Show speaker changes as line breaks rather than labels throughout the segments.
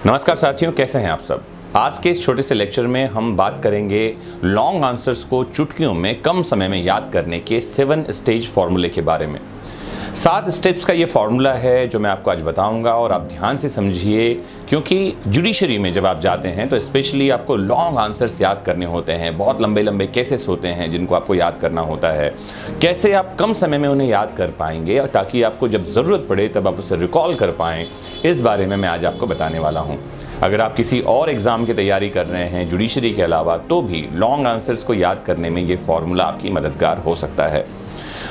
नमस्कार साथियों, कैसे हैं आप सब। आज के इस छोटे से लेक्चर में हम बात करेंगे लॉन्ग आंसर्स को चुटकियों में कम समय में याद करने के 7 स्टेज फॉर्मूले के बारे में। 7 स्टेप्स का ये फॉर्मूला है जो मैं आपको आज बताऊंगा और आप ध्यान से समझिए, क्योंकि जुडिशरी में जब आप जाते हैं तो स्पेशली आपको लॉन्ग आंसर्स याद करने होते हैं। बहुत लंबे लंबे केसेस होते हैं जिनको आपको याद करना होता है। कैसे आप कम समय में उन्हें याद कर पाएंगे और ताकि आपको जब ज़रूरत पड़े तब आप उसे रिकॉल कर पाएँ, इस बारे में मैं आज आपको बताने वाला हूँ। अगर आप किसी और एग्ज़ाम की तैयारी कर रहे हैं जुडिशरी के अलावा, तो भी लॉन्ग आंसर्स को याद करने में ये फॉर्मूला आपकी मददगार हो सकता है।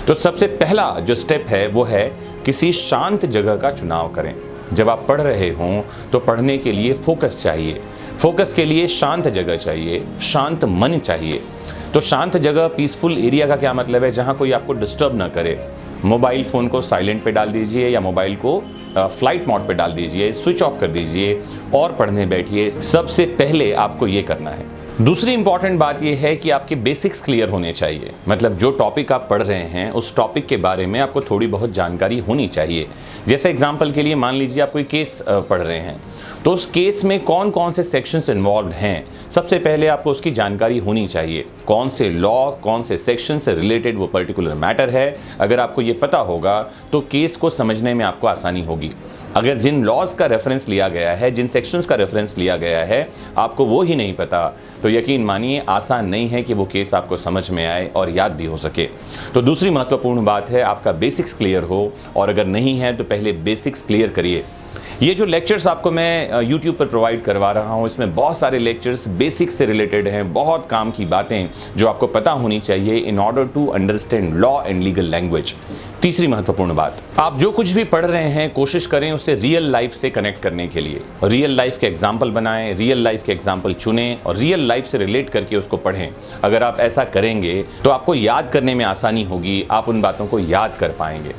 तो सबसे पहला जो स्टेप है वो है किसी शांत जगह का चुनाव करें। जब आप पढ़ रहे हों तो पढ़ने के लिए फोकस चाहिए। फोकस के लिए शांत जगह चाहिए, शांत मन चाहिए। तो शांत जगह, पीसफुल एरिया का क्या मतलब है? जहाँ कोई आपको डिस्टर्ब ना करे। मोबाइल फ़ोन को साइलेंट पे डाल दीजिए या मोबाइल को फ्लाइट मोड पे डाल दीजिए, स्विच ऑफ कर दीजिए और पढ़ने बैठिए। सबसे पहले आपको ये करना है। दूसरी इंपॉर्टेंट बात यह है कि आपके बेसिक्स क्लियर होने चाहिए। मतलब जो टॉपिक आप पढ़ रहे हैं उस टॉपिक के बारे में आपको थोड़ी बहुत जानकारी होनी चाहिए। जैसे एग्जांपल के लिए मान लीजिए आप कोई केस पढ़ रहे हैं, तो उस केस में कौन कौन से सेक्शंस इन्वॉल्व हैं, सबसे पहले आपको उसकी जानकारी होनी चाहिए। कौन से लॉ, कौन से सेक्शन से रिलेटेड वो पर्टिकुलर मैटर है। अगर आपको ये पता होगा तो केस को समझने में आपको आसानी होगी। अगर जिन लॉज का रेफरेंस लिया गया है, जिन सेक्शंस का रेफरेंस लिया गया है, आपको वो ही नहीं पता, तो यकीन मानिए आसान नहीं है कि वो केस आपको समझ में आए और याद भी हो सके। तो दूसरी महत्वपूर्ण बात है आपका बेसिक्स क्लियर हो, और अगर नहीं है तो पहले बेसिक्स क्लियर करिए। ये जो लेक्चर्स आपको मैं YouTube पर प्रोवाइड करवा रहा हूँ, इसमें बहुत सारे लेक्चर्स बेसिक्स से रिलेटेड हैं। बहुत काम की बातें जो आपको पता होनी चाहिए in order to understand law and legal language. तीसरी महत्वपूर्ण बात, आप जो कुछ भी पढ़ रहे हैं कोशिश करें उसे रियल लाइफ से कनेक्ट करने के लिए। रियल लाइफ के एग्जाम्पल बनाएं, रियल लाइफ के एग्जाम्पल चुनें और रियल लाइफ से रिलेट करके उसको पढ़ें। अगर आप ऐसा करेंगे तो आपको याद करने में आसानी होगी, आप उन बातों को याद कर पाएंगे।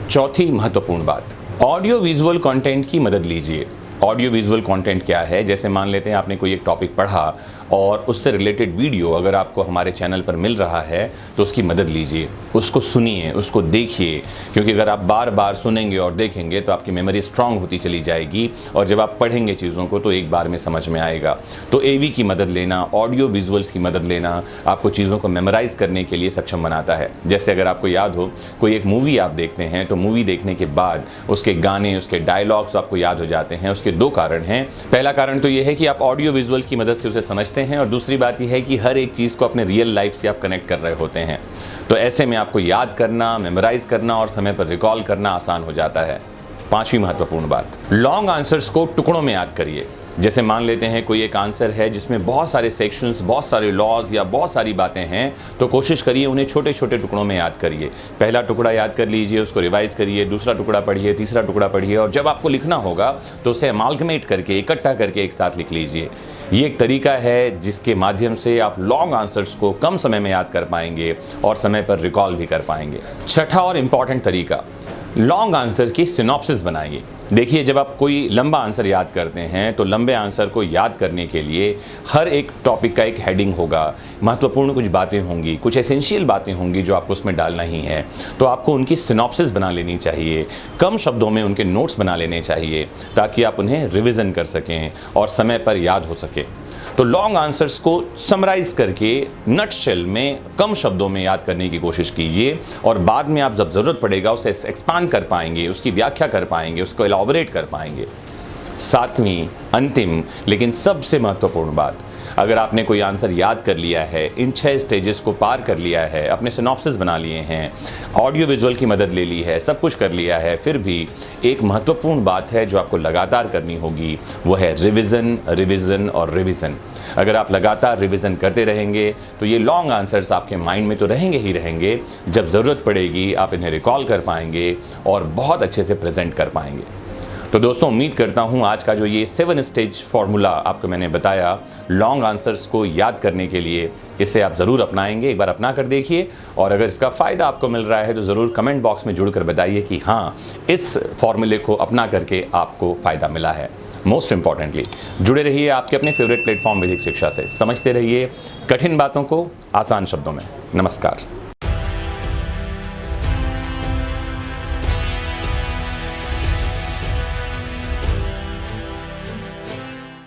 चौथी महत्वपूर्ण बात, ऑडियो विजुअल कंटेंट की मदद लीजिए। ऑडियो विजुअल कंटेंट क्या है? जैसे मान लेते हैं आपने कोई एक टॉपिक पढ़ा और उससे रिलेटेड वीडियो अगर आपको हमारे चैनल पर मिल रहा है तो उसकी मदद लीजिए, उसको सुनिए, उसको देखिए। क्योंकि अगर आप बार बार सुनेंगे और देखेंगे तो आपकी मेमोरी स्ट्रांग होती चली जाएगी और जब आप पढ़ेंगे चीज़ों को तो एक बार में समझ में आएगा। तो AV की मदद लेना, ऑडियो विजुअल्स की मदद लेना आपको चीज़ों को मेमोराइज करने के लिए सक्षम बनाता है। जैसे अगर आपको याद हो कोई एक मूवी आप देखते हैं तो मूवी देखने के बाद उसके गाने, उसके डायलॉग्स आपको याद हो जाते हैं। उसके 2 कारण हैं। पहला कारण तो ये है कि आप ऑडियो विजुअल्स की मदद से उसे समझते हैं, और दूसरी बात यह है कि हर एक चीज़ को अपने रियल लाइफ से आप कनेक्ट कर रहे होते हैं। तो ऐसे में आपको याद करना, मेमोराइज करना और समय पर रिकॉल करना आसान हो जाता है। 5वीं महत्वपूर्ण बात, लॉन्ग आंसर्स को टुकड़ों में याद करिए। जैसे मान लेते हैं कोई एक आंसर है जिसमें बहुत सारे सेक्शंस, बहुत सारे लॉज या बहुत सारी बातें हैं, तो कोशिश करिए उन्हें छोटे छोटे टुकड़ों में याद करिए। पहला टुकड़ा याद कर लीजिए, उसको रिवाइज करिए, दूसरा टुकड़ा पढ़िए, तीसरा टुकड़ा पढ़िए, और जब आपको लिखना होगा तो उसे अमालगमेट करके, इकट्ठा करके एक साथ लिख लीजिए। ये एक तरीका है जिसके माध्यम से आप लॉन्ग आंसर्स को कम समय में याद कर पाएंगे और समय पर रिकॉल भी कर पाएंगे। छठा और इम्पॉर्टेंट तरीका, लॉन्ग आंसर की सिनॉप्सिस बनाइए। देखिए, जब आप कोई लंबा आंसर याद करते हैं तो लंबे आंसर को याद करने के लिए हर एक टॉपिक का एक हेडिंग होगा, महत्वपूर्ण कुछ बातें होंगी, कुछ एसेंशियल बातें होंगी जो आपको उसमें डालना ही है। तो आपको उनकी सिनॉप्सिस बना लेनी चाहिए, कम शब्दों में उनके नोट्स बना लेने चाहिए ताकि आप उन्हें रिविज़न कर सकें और समय पर याद हो सके। तो लॉन्ग आंसर्स को समराइज करके नटशेल में कम शब्दों में याद करने की कोशिश कीजिए, और बाद में आप जब ज़रूरत पड़ेगा उसे एक्सपांड कर पाएंगे, उसकी व्याख्या कर पाएंगे, उसको एलॉबरेट कर पाएंगे। 7वीं, अंतिम लेकिन सबसे महत्वपूर्ण बात, अगर आपने कोई आंसर याद कर लिया है, इन 6 स्टेजेस को पार कर लिया है, अपने सिनॉप्सिस बना लिए हैं, ऑडियो विजुअल की मदद ले ली है, सब कुछ कर लिया है, फिर भी एक महत्वपूर्ण बात है जो आपको लगातार करनी होगी, वो है रिवीजन, रिवीजन और रिवीजन। अगर आप लगातार रिवीजन करते रहेंगे तो ये लॉन्ग आंसर्स आपके माइंड में तो रहेंगे ही रहेंगे, जब ज़रूरत पड़ेगी आप इन्हें रिकॉल कर पाएंगे और बहुत अच्छे से प्रेजेंट कर पाएंगे। तो दोस्तों, उम्मीद करता हूँ आज का जो ये 7 स्टेज फार्मूला आपको मैंने बताया लॉन्ग आंसर्स को याद करने के लिए, इसे आप ज़रूर अपनाएंगे। एक बार अपना कर देखिए, और अगर इसका फ़ायदा आपको मिल रहा है तो ज़रूर कमेंट बॉक्स में जुड़कर बताइए कि हाँ, इस फार्मूले को अपना करके आपको फ़ायदा मिला है। मोस्ट इंपॉर्टेंटली जुड़े रहिए आपके अपने फेवरेट प्लेटफॉर्म वैदिक शिक्षा से। समझते रहिए कठिन बातों को आसान शब्दों में। नमस्कार।